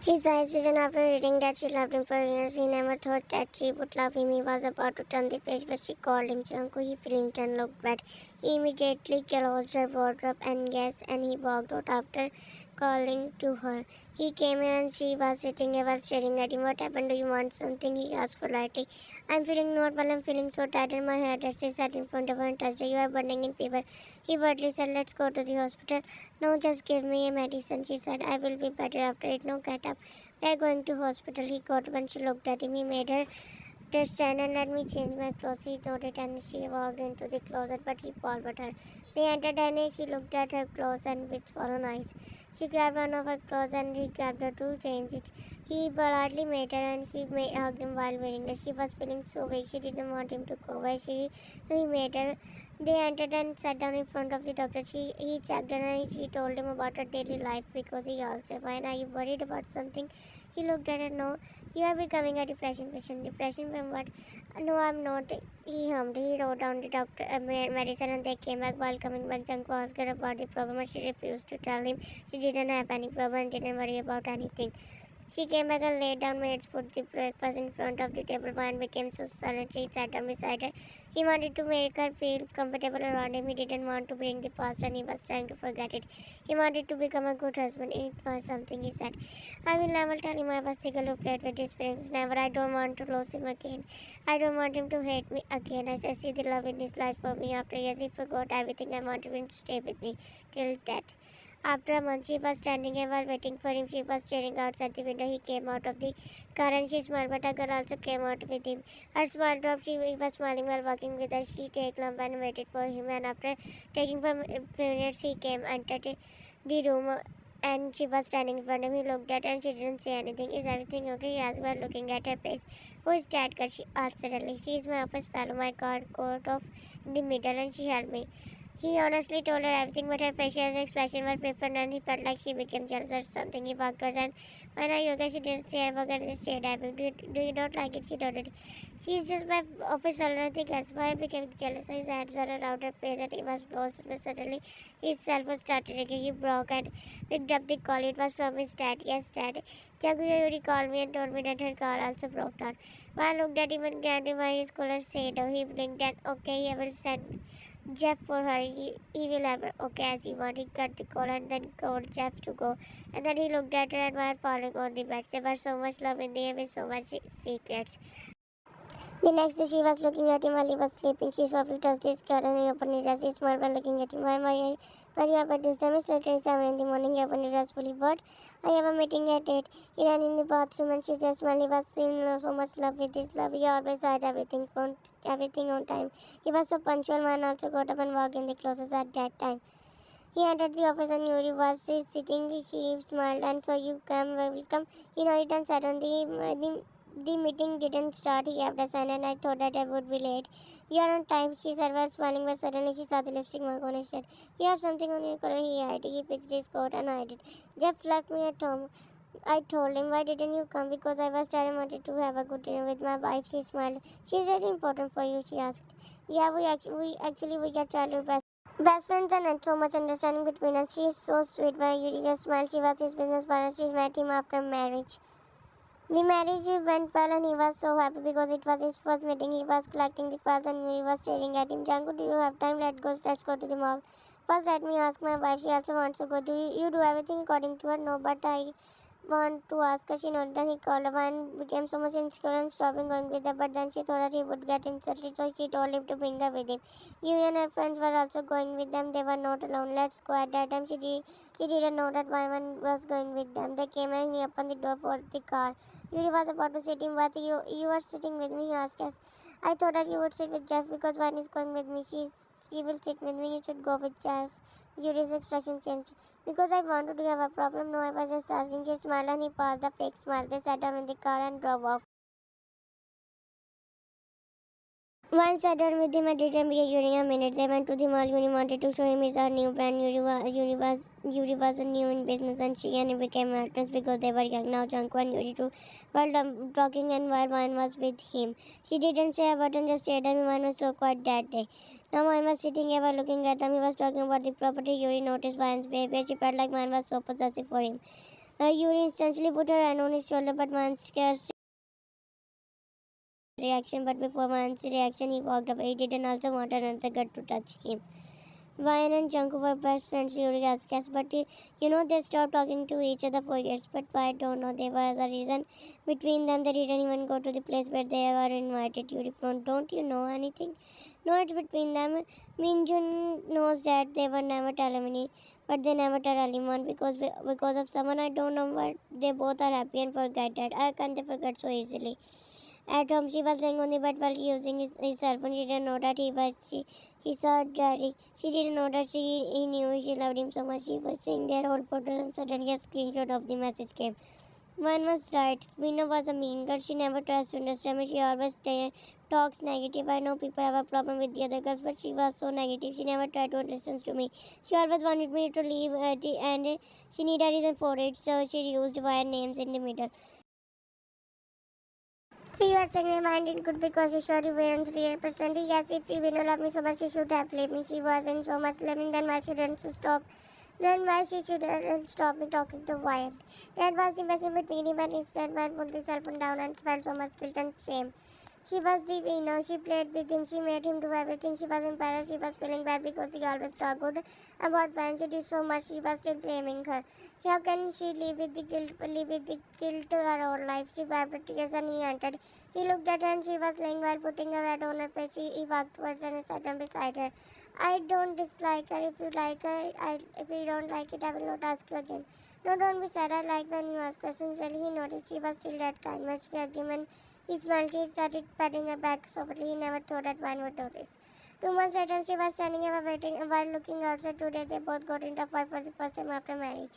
His eyes vision after reading that she loved him for years. He never thought that she would love him. He was about to turn the page, but she called him Janko. He flinched and looked back. He immediately closed her wardrobe and he walked out after calling to her. He came in and she was sitting there was staring at him. What happened? Do you want something? He asked politely. I'm feeling normal. I'm feeling so tired in my head. As she sat in front of her and touched her. You are burning in fever. He worriedly said, let's go to the hospital. No, just give me a medicine, she said. I will be better after it. No, get up. We are going to hospital. He got up and she looked at him. He made her to stand and let me change my clothes. He nodded and she walked into the closet, but he followed her. They entered and she looked at her clothes and with swollen eyes. She grabbed one of her clothes and he grabbed her to change it. He politely made her and hugged him while wearing it. She was feeling so weak. She didn't want him to go where he made her. They entered and sat down in front of the doctor. He checked her and she told him about her daily life because he asked her, why are you worried about something? He looked at her. No, you are becoming a depression patient. Depression from what? No, I'm not. He hummed. He wrote down the doctor medicine and they came back. While coming back, Janko asked her about the problem and she refused to tell him she didn't have any problem and didn't worry about anything. She came back and laid down. Maids put the breakfast in front of the table. Wine became so silent. She sat down beside her. He wanted to make her feel comfortable around him. He didn't want to bring the past and he was trying to forget it. He wanted to become a good husband. It was something he said. I will never tell him I was sick who played with his feelings. Never. I don't want to lose him again. I don't want him to hate me again. I see the love in his life for me. After years, he forgot everything. I wanted him to stay with me till death. After a month, she was standing there while waiting for him. She was staring outside the window. He came out of the car and she smiled, but a girl also came out with him. Her smile dropped. He was smiling while walking with her. She took lump and waited for him. And after taking 5 minutes, he came, entered the room, and she was standing in front of him. He looked at her and she didn't say anything. Is everything okay? He asked while looking at her face. Who is that girl? She asked suddenly. She is my office fellow. My car got off in the middle and she helped me. He honestly told her everything, but her facial expression was different and he felt like she became jealous or something. He walked towards her and when I yoga, she didn't say I forgot to stay diving. Do you not like it? She nodded. She's just my office fellow, nothing else. Why I became jealous? His hands were around her face and he was lost. But suddenly his cell phone started ringing. He broke and picked up the call. It was from his dad. Yes, dad. Jaguya Yuri called me and told me that her car also broke down. When I looked at him and grabbed him by his collar, said, oh, he blinked and okay, I will send Jeff for her. He will have her. Okay, as he wanted, he cut the call and then called Jeff to go. And then he looked at her and were falling on the bed. There was so much love in the air with so much secrets. The next day she was looking at him while he was sleeping. She softly touched his skirt and he opened his eyes. He smiled while looking at him. Why are you up at this time? It's literally 7 in the morning. He opened it restfully. What? I have a meeting at 8. He ran in the bathroom and she just smiled. He was seeing so much love with his love. He always had everything on time. He was so punctual. Man also got up and walked in the closest at that time. He entered the office and Yuri was sitting. She smiled and so you come, welcome. He nodded and sat on the meeting didn't start. He kept a sign and I thought that I would be late. You are on time, she said while smiling, but suddenly she saw the lipstick mark on his shirt. You have something on your collar, he hid. He fixed his coat and hid it. Jeff left me at home. I told him, why didn't you come? Because I was tired and wanted to have a good dinner with my wife. She smiled. She's really important for you, she asked. Yeah, we get childhood best friends and had so much understanding between us. She is so sweet. When Yuri just smiled, she was his business partner. She met him after marriage. The marriage went well and he was so happy because it was his first meeting. He was collecting the files and Yuri was staring at him. Django, do you have time? Let's go to the mall. First, let me ask my wife. She also wants to go. You do everything according to her? No, but I want to ask her. She nodded and he called her and became so much insecure and stopped going with her. But then she thought that he would get insulted, so she told him to bring her with him. You and her friends were also going with them. They were not alone. Let's go. At that time, she didn't know that Wyman was going with them. They came and he opened the door for the car. Yuri was about to sit him, but you are sitting with me, he asked us. I thought that you would sit with Jeff because Wyman is going with me. She will sit with me. You should go with Jeff. Yuri's expression changed. Because I wanted to have a problem. No, I was just asking. He smiled and he passed a fake smile. They sat down in the car and drove off. Once sat down with him and didn't be Yuri a minute. They went to the mall. Yuri wanted to show him his new brand. Yuri was new in business and she and he became partners because they were young. Now Janko and Yuri too were talking and while Mine was with him. She didn't say a word and just stayed and Mine was so quiet that day. Now Mine was sitting ever looking at them. He was talking about the property. Yuri noticed Mine's behavior. She felt like Mine was so possessive for him. Yuri instantly put her hand on his shoulder, but Man's reaction. But before Man's reaction, he walked up. He didn't also want another girl to touch him. Ryan and Jungkook were best friends during Ascas, but they stopped talking to each other for years. But I don't know, there was a reason between them. They didn't even go to the place where they were invited. Yuri from, don't you know anything? No, it's between them. Minjun knows that they were never tell me, but they never tell anyone because of someone I don't know. But they both are happy and forget that. I can't they forget so easily. At home, she was laying on the bed while using his cell phone. She didn't know that he saw Daddy. She didn't know that he knew she loved him so much. She was seeing their old photos and suddenly a screenshot of the message came. One was right. Vina was a mean girl. She never tries to understand me. She always talks negative. I know people have a problem with the other girls, but she was so negative. She never tried to listen to me. She always wanted me to leave, and she needed a reason for it, so she used wire names in the middle. So you are saying my mind did good because she showed you Varen's real personality. Yes, if you will love me so much, she should have left me. She wasn't so much loving, then why shouldn't she stop? Then why she shouldn't stop me talking to Wyatt? That was the message between him and his friend. Man put the cell phone down and felt so much guilt and shame. She was the winner. She played with him. She made him do everything. She was embarrassed. She was feeling bad because he always talked good about when she did so much. She was still blaming her. How can she live with the guilt? Live with the guilt her whole life. She wiped tears and he entered. He looked at her and she was laying while putting her head on her face. He walked towards her and sat down beside her. I don't dislike her. If you like her, if you don't like it, I will not ask you again. No, don't be sad. I like when you ask questions. Really, he noticed she was still that kind. When she hugged him and he smiled. He started patting her back softly. He never thought that one would do this. 2 months later, she was standing there waiting while looking outside. Today, they both got into a fight for the first time after marriage.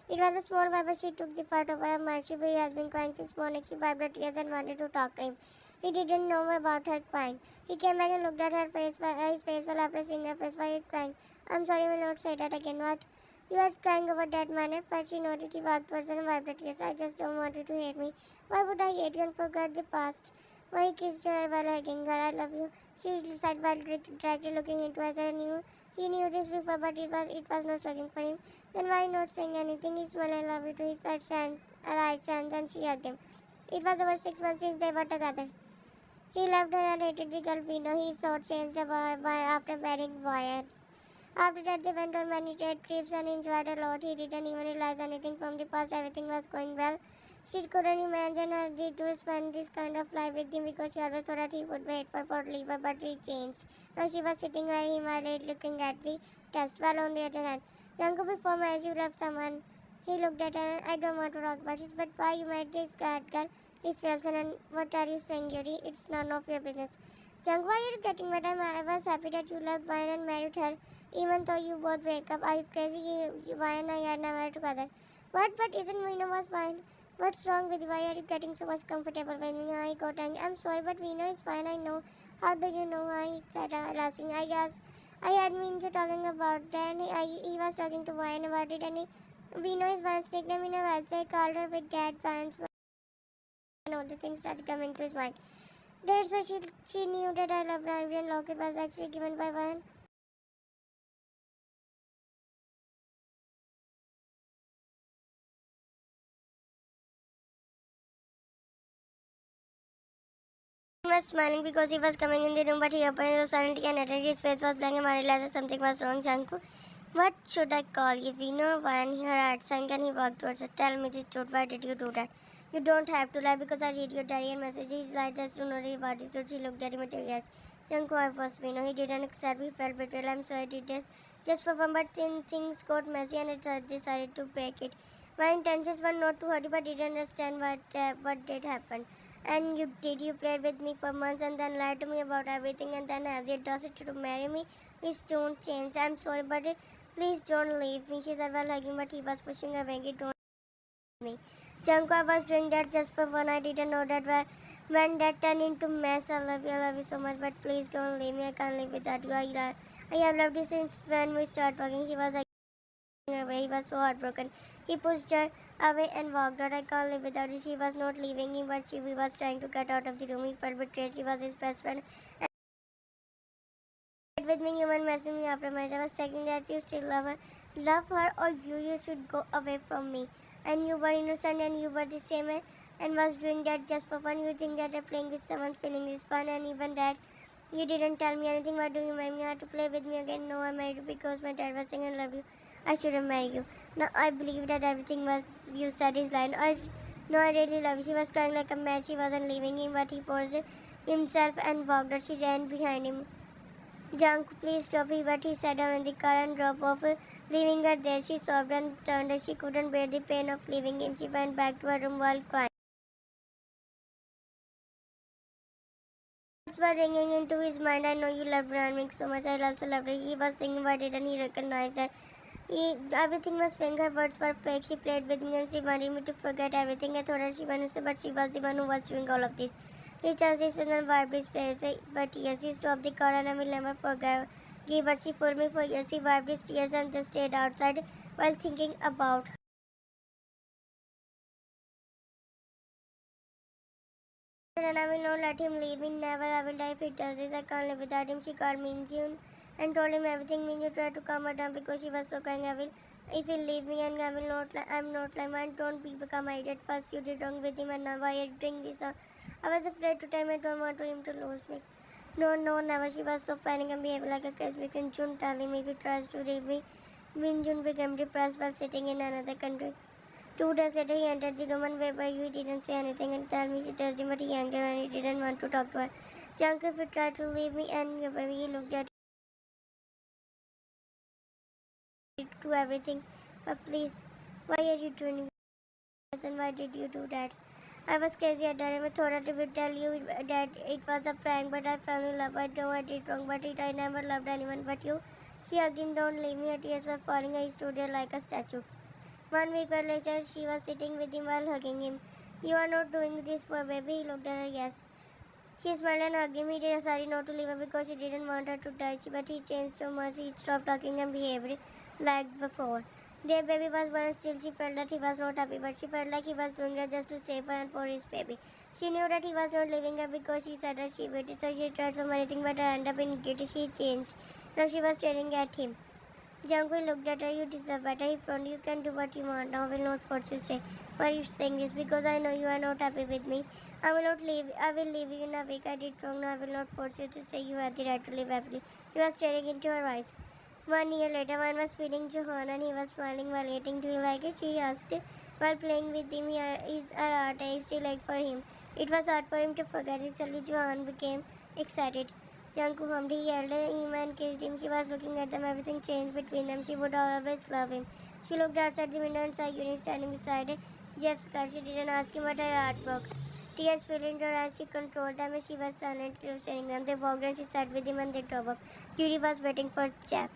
It was a small fight, but she took the fight over her mind. She has been crying since morning. She wiped her tears and wanted to talk to him. He didn't know about her crying. He came back and looked at her face, his face while after seeing her face. Why are you crying? I'm sorry, will not say that again. What? You are crying over that man, but she noticed he walked towards her and wiped her tears. I just don't want you to hate me. Why would I hate you and forget the past? Why he kissed her while hugging her. I love you. She said while directly looking into her. I knew he knew this before, but it was not shocking for him. Then why not saying anything? He smiled, I love you too. He said, her eyes shines, and she hugged him. It was over 6 months since they were together. He loved her and hated the girl Vino. He saw changed after marrying Wyatt. After that, they went on many trips and enjoyed a lot. He didn't even realize anything from the past. Everything was going well. She couldn't imagine her to spend this kind of life with him because she always thought that he would wait for leave her, but he changed. Now she was sitting where he married, looking at the test. While on the other hand, younger before marriage, you loved someone. He looked at her. I don't want to talk about this, but why you married this girl? It's Wilson, and what are you saying, Yuri? It's none of your business. Jung, why are you getting mad? I was happy that you loved Vine and married her. Even though you both break up, are you crazy? Why and I are never together. What? But isn't Vino was fine? What's wrong with you? Why are you getting so much comfortable with me? I got angry. I'm sorry, but Vino is fine. I know. How do you know? I said laughing. I guess I had Minju talking about that. He was talking to Vine about it, and Vino is Vine's nickname in her eyes. I called her with dad Vine's and all the things started coming to his mind. That's why she knew that I loved her, and locket was actually given by Vine. Was smiling because he was coming in the room, but he opened it silently and uttered his face was blank and I realized that something was wrong. Janku, what should I call you? We know when her heart sank and he walked towards her. Tell me the truth. Why did you do that? You don't have to lie because I read your diary and messages. I just don't know about the truth. She looked at him and said, yes. Janku, I was Vino. He didn't accept. He felt betrayal. I'm sorry I did this just for fun, but then things got messy and I decided to break it. My intentions were not to hurt you, but didn't understand what did happen. And you played with me for months and then lied to me about everything and then have the audacity to marry me. Please don't change. I'm sorry, but please don't leave me. She said while hugging, but he was pushing her away. Don't leave me. Janko, I was doing that just for fun. I didn't know that when that turned into mess. I love you so much, but please don't leave me. I can't live without you. I have loved you since when we started talking. He was like away. He was so heartbroken. He pushed her away and walked out. I can't live without her. She was not leaving him, but he was trying to get out of the room. He felt betrayed. She was his best friend. And with me, human messaging me after marriage. I was checking that you still love her, or you should go away from me. and you were innocent and you were the same and was doing that just for fun. You think that playing with someone's feeling is fun, and even that you didn't tell me anything. Why do you marry me? You had to play with me again. No, I married you because my dad was saying I love you. I shouldn't marry you. Now I believe that everything was you said is lying. No, I really love you. She was crying like a mess. She wasn't leaving him, but he forced himself and walked her. She ran behind him. Junk, please stop me. But he sat down in the car and drove off, leaving her there. She sobbed and turned. She couldn't bear the pain of leaving him. She went back to her room while crying. Words were ringing into his mind. I know you loved Ranmik so much. I also loved her. He was singing. Why didn't he recognize her? Everything was fake. Her words were fake. She played with me and she wanted me to forget everything. I thought her she wanted to, but she was the one who was doing all of this. He touched his face and wiped his face. But tears. He stopped the car and I will never forgive. Give her. She pulled me for years. He wiped his tears and just stayed outside while thinking about and I will not let him leave me. Never. I will die if he does this. I can't live without him. She called me in June and told him everything. Minju tried to calm her down because she was so crying. If he leave me and I will not, I'm not like man. Don't become my idiot. First you did wrong with him and now why are you doing this? I was afraid to tell him. I don't want him to lose me. No, no, never. She was so panic and behaved like a case in June, telling me if he tries to leave me. Minjun became depressed while sitting in another country. 2 days later, he entered the room and where he didn't say anything and tell me she touched him, but he angered and he didn't want to talk to her. Junk, if you tried to leave me, and he looked at it to everything. But please, why are you doing this and why did you do that? I was crazy at that time. I thought I would tell you that it was a prank, but I fell in love. I know I did wrong, but I never loved anyone but you. She again don't leave me. Her tears were falling. I stood there like a statue. 1 week later, she was sitting with him while hugging him. You are not doing this for baby. He looked at her. Yes. She smiled and hugged him. He did sorry not to leave her because he didn't want her to die. But he changed so much. He stopped talking and behaved like before. Their baby was born. Still, she felt that he was not happy, but she felt like he was doing it just to save her and for his baby. She knew that he was not leaving her because she said that she would. So she tried so many things, but ended up in guilt. She changed. Now she was staring at him. Jungkook looked at her. You deserve better. He frowned. You can do what you want. Now I will not force you to stay. Why are you saying this? Because I know you are not happy with me. I will not leave. I will leave you in a week. I did wrong. Now I will not force you to stay. You have the right to live happily. He was staring into her eyes. 1 year later, one was feeding Johan and he was smiling while eating. Do you like it? She asked. While playing with him, is her art still like for him. It was hard for him to forget it. Suddenly, Johan became excited. Jungkook humped. He held him and kissed him. She was looking at them. Everything changed between them. She would always love him. She looked outside the window and saw Yuni standing beside Jeff's car. She didn't ask him what her art broke. Tears filled into her eyes. She controlled them and she was silently staring them. They walked and she sat with him and they drove up. Yuri was waiting for Jeff.